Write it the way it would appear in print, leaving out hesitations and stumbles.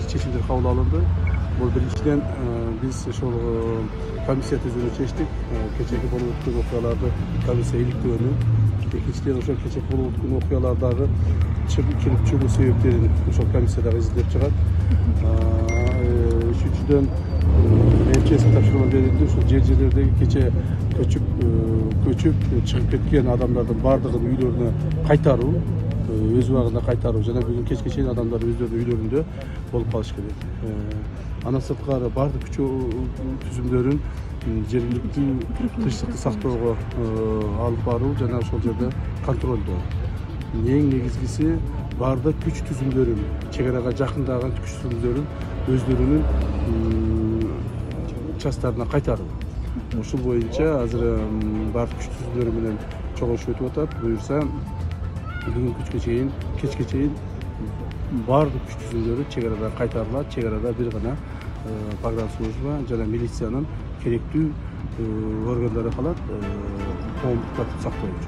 чечимдер кабыл алынды. Бул биринчиден биз ошол комиссия түзүүнү чечтик. Кечеги болуп өткөн окуяларды комиссия иликтөөнү. Экинчиден ошол кечеги болуп өткөн окуялардагы келип чыгуу себептерин ошол комиссияда изилдеп чыгат. Үчүнчүдөн МЧС тапшырма берилди. Ошол жерлердеги кече көчүп чыгып кеткен адамдардын баардыгын үйлөрүнө кайтаруу, өз убагында кайтаруу жана бүгүн кечке чейин адамдар өздөрүнүн үйлөрүндө болуп калыш керек. Андан сырткары баардык күч түзүмдөрүн жергиликтүү тынчтыкты сактоого алып баруу жана ошол жерде контролдоо. Эң негизгиси баардык күч түзүмдөрүн, чек арага жакындаган күч түзүмдөрүн өздөрүнүн частарына кайтаруу. Ушул боюнча азыр баардык күч түзүмдөрү менен чогулуш өтүп атат. Буюрса бүгүн кечке чейин баардык күч түзүмдөрү чек арада кайтарылат. Чек арада бир гана погранслужба жана милициянын керектүү органдары калат, коомдук тартип сактоо үчүн.